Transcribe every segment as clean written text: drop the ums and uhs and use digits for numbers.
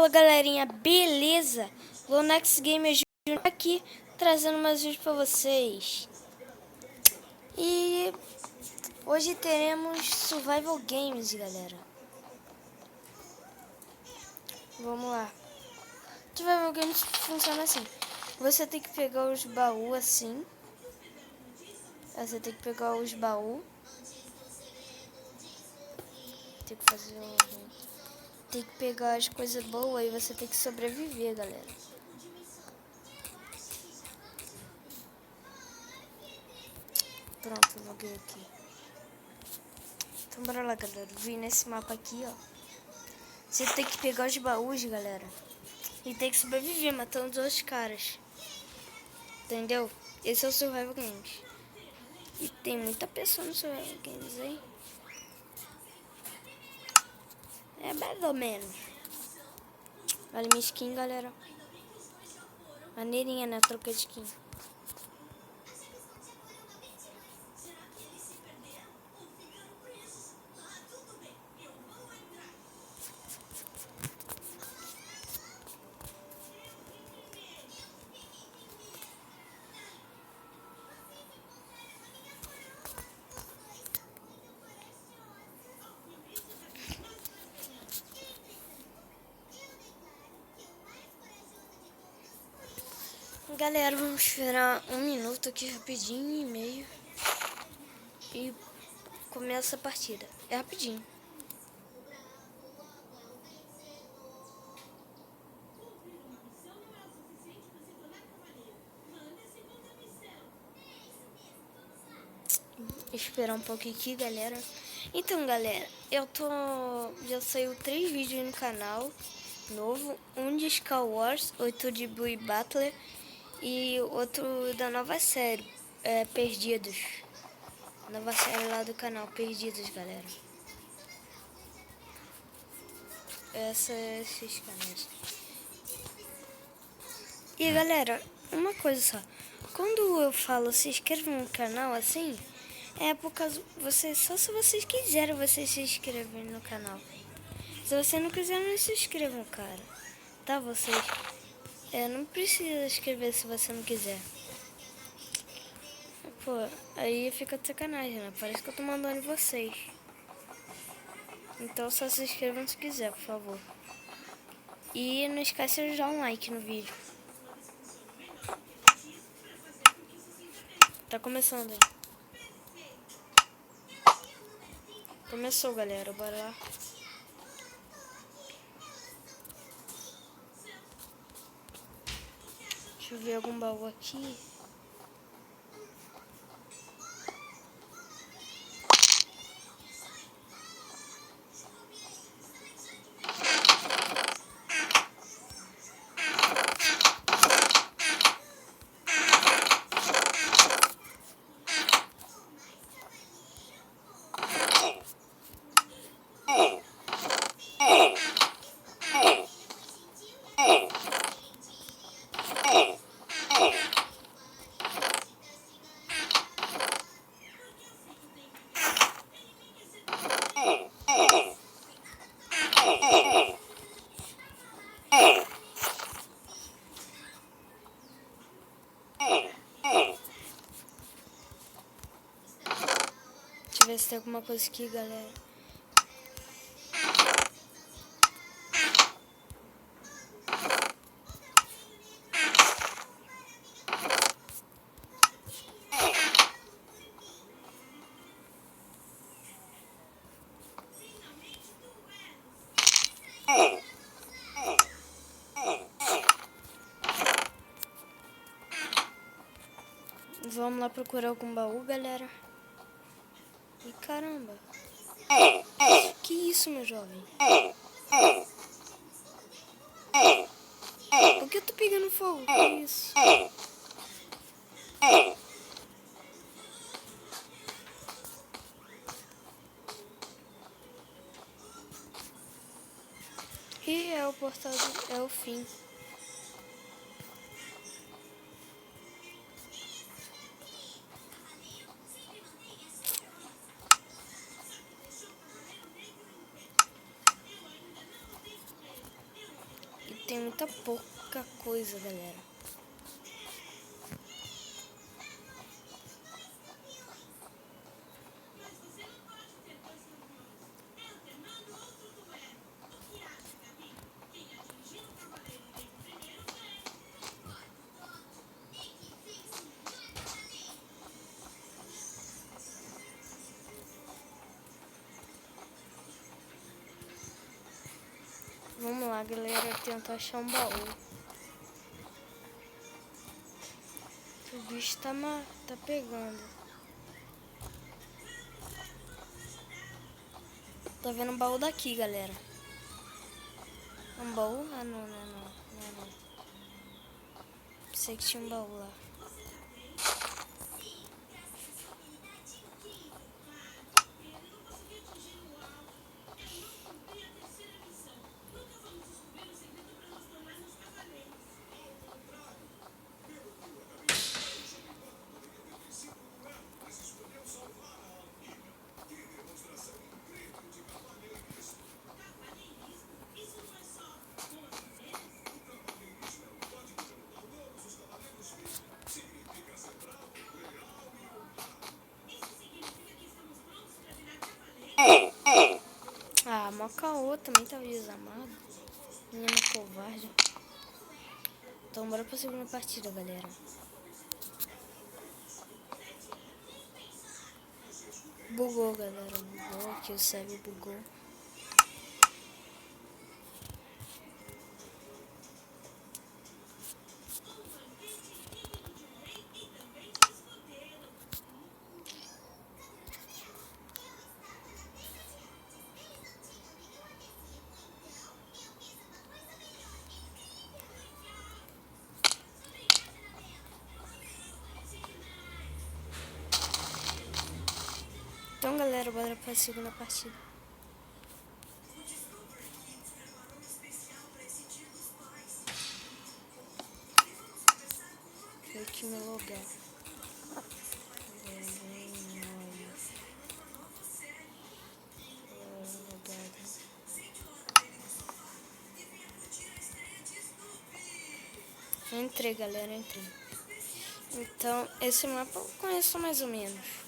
Fala galerinha, beleza? Lonex Gamer Júnior aqui, trazendo mais vídeo pra vocês. E hoje teremos Survival Games, galera. Vamos lá. Survival Games funciona assim. Você tem que pegar os baús assim. Você tem que pegar os baús. Tem que fazer Tem que pegar as coisas boas e você tem que sobreviver, galera. Pronto, loguei aqui. Então bora lá, galera. Vim nesse mapa aqui, ó. Você tem que pegar os baús, galera. E tem que sobreviver matando os outros caras. Entendeu? Esse é o Survival Games. E tem muita pessoa no Survival Games, hein? É mais ou menos. Olha minha skin, galera. Maneirinha, né? Troca de skin. Galera, vamos esperar 1 minuto aqui rapidinho e meio. E começa a partida. É rapidinho. Esperar um pouquinho aqui, galera. Então, galera, já saiu 3 vídeos no canal novo. Um de Star Wars, outro de Blue Battler e outro da nova série, Perdidos. Nova série lá do canal, Perdidos, galera. Esses canais. E, galera, uma coisa só. Quando eu falo se inscreva no canal assim, é por causa só se vocês quiserem vocês se inscreverem no canal. Se você não quiser, não se inscrevam, cara. Tá, vocês? Não precisa inscrever se você não quiser. Pô, aí fica de sacanagem, né? Parece que eu tô mandando em vocês. Então só se inscrevam se quiser, por favor. E não esqueça de dar um like no vídeo. Tá começando aí. Começou, galera. Bora lá. Deixa eu ver algum baú aqui. Deixa eu ver se tem alguma coisa aqui, galera. Vamos lá procurar algum baú, galera. E caramba. Que isso, meu jovem? Por que eu tô pegando fogo? Que isso? E é o portal, é o fim. tem muita pouca coisa, galera. Vamos lá, galera, tentar achar um baú. O bicho tá pegando. Tá vendo um baú daqui, galera. É um baú? Ah, não. Pensei que tinha um baú lá. Ah, Macaô também tava desamado. Menino covarde. Então bora pra segunda partida, galera. Bugou, galera. Bugou. Aqui o server bugou. Então, galera, bora pra segunda partida. Deixa eu aqui me logar. Entrei, galera, entrei. Então, esse mapa eu conheço mais ou menos.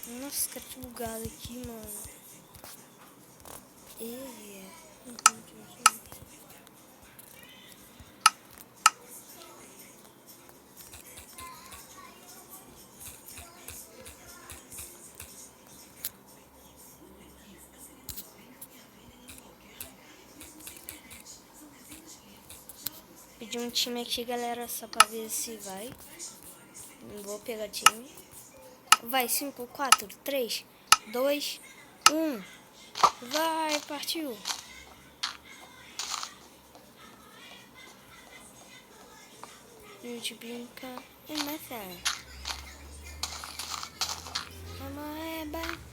Nossa, cara, que bugado aqui, mano. Pedi um time aqui, galera, só pra ver se vai. Não vou pegar time. Vai, 5, 4, 3, 2, 1. Vai, partiu. A gente brinca e mata. Amoeba.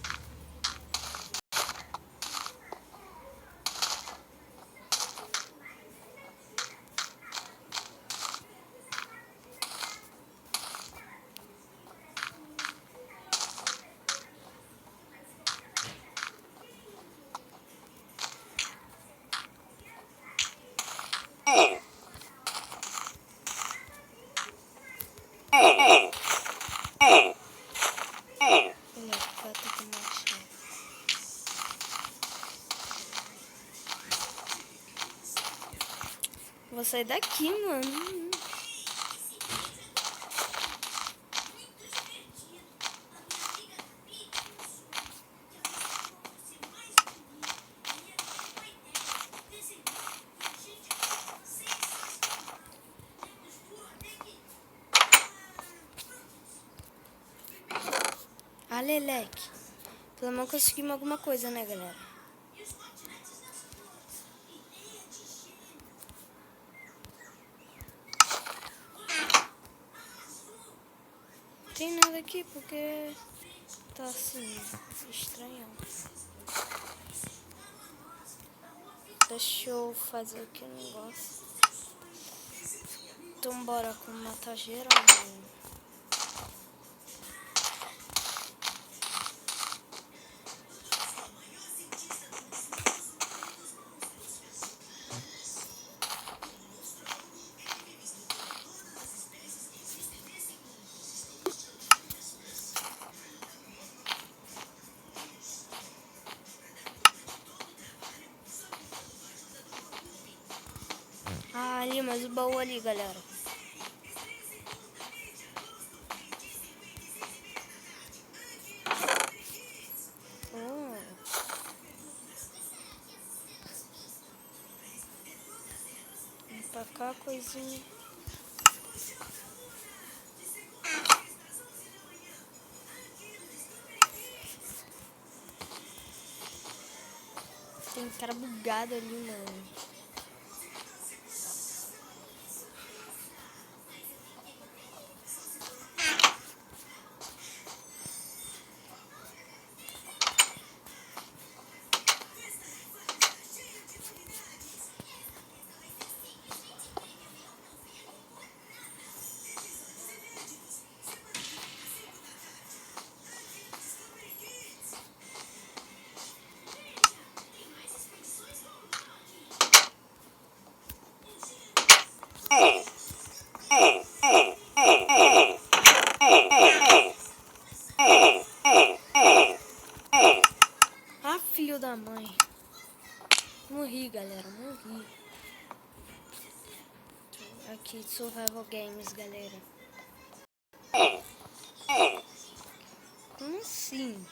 Vou sair daqui, mano. Leleque. Pelo menos conseguimos alguma coisa, né, galera? Não tem nada aqui porque tá assim, estranho. Deixa eu fazer aqui um negócio. Então bora com matar geral. mais o baú ali, galera. Vem pra cá, coisinha. Tem cara bugado ali, mano. Ah, filho da mãe. Morri, galera, morri. Aqui, Survival Games, galera. Como assim?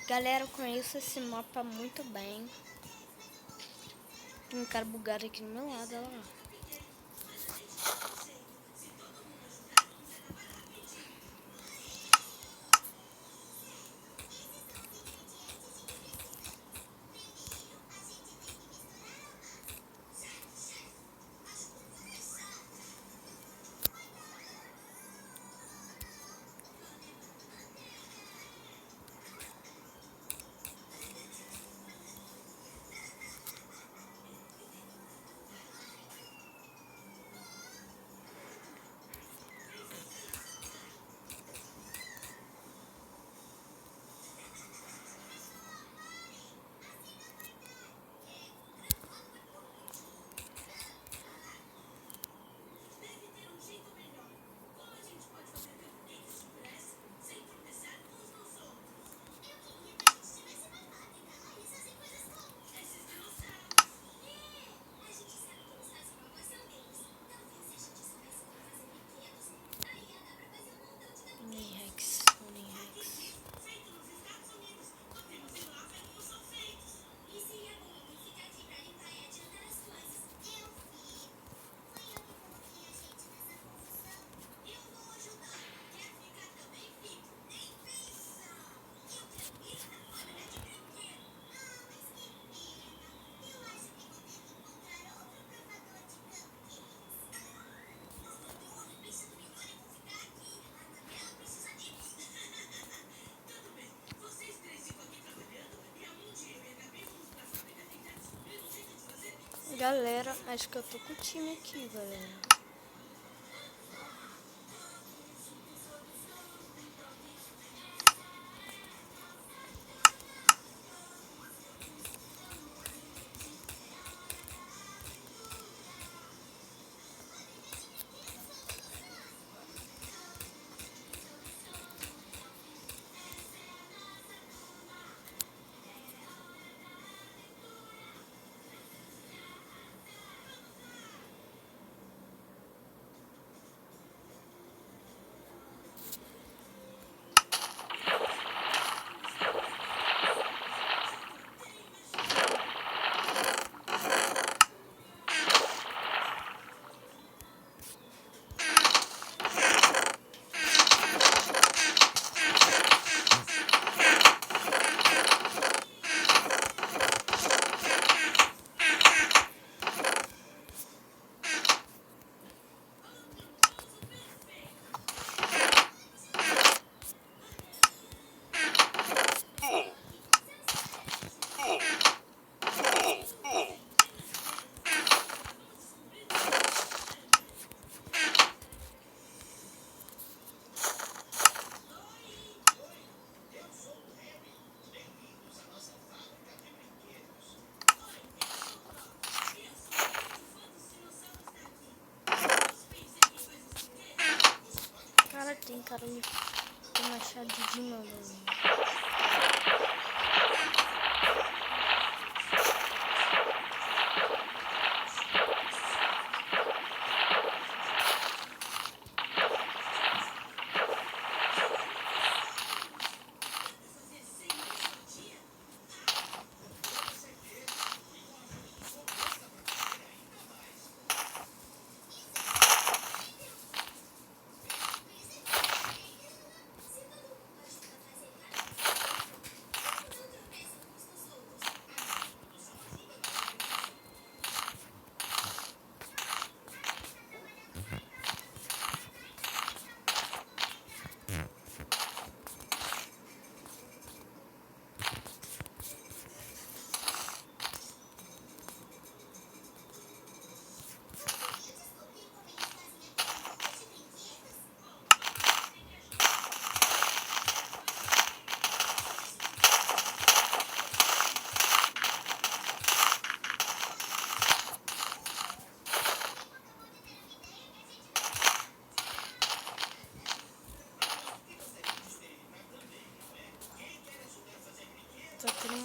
Galera, eu conheço esse mapa muito bem. Tem um cara bugado aqui do meu lado, olha lá. Galera, acho que eu tô com o time aqui, galera. Cara, tem cara ali com machado de mão.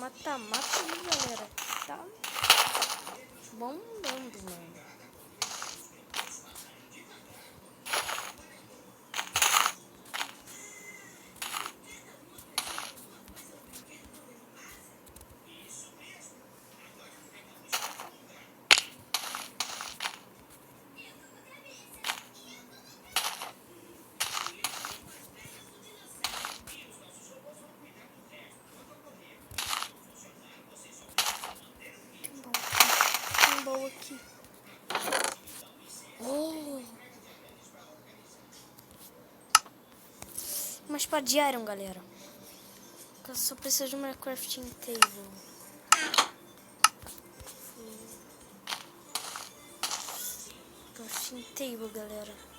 mata-mata ali, galera. Tá bombando, mano. Tem boa aqui. Oh. Uma espada de iron, galera. Eu só preciso de uma crafting table. Crafting table, galera.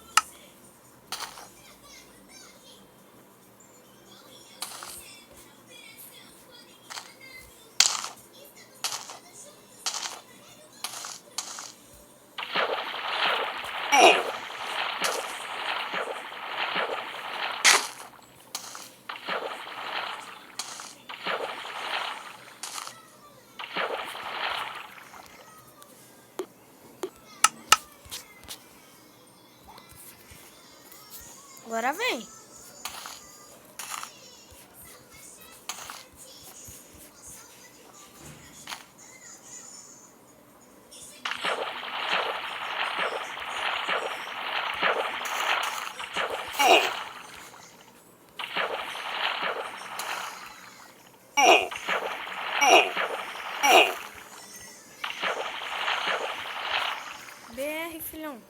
Agora vem. BR, filhão.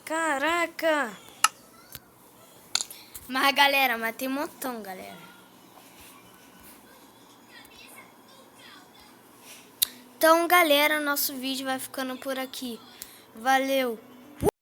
Caraca! Mas, galera, matei um montão, galera. Então, galera, nosso vídeo vai ficando por aqui. Valeu!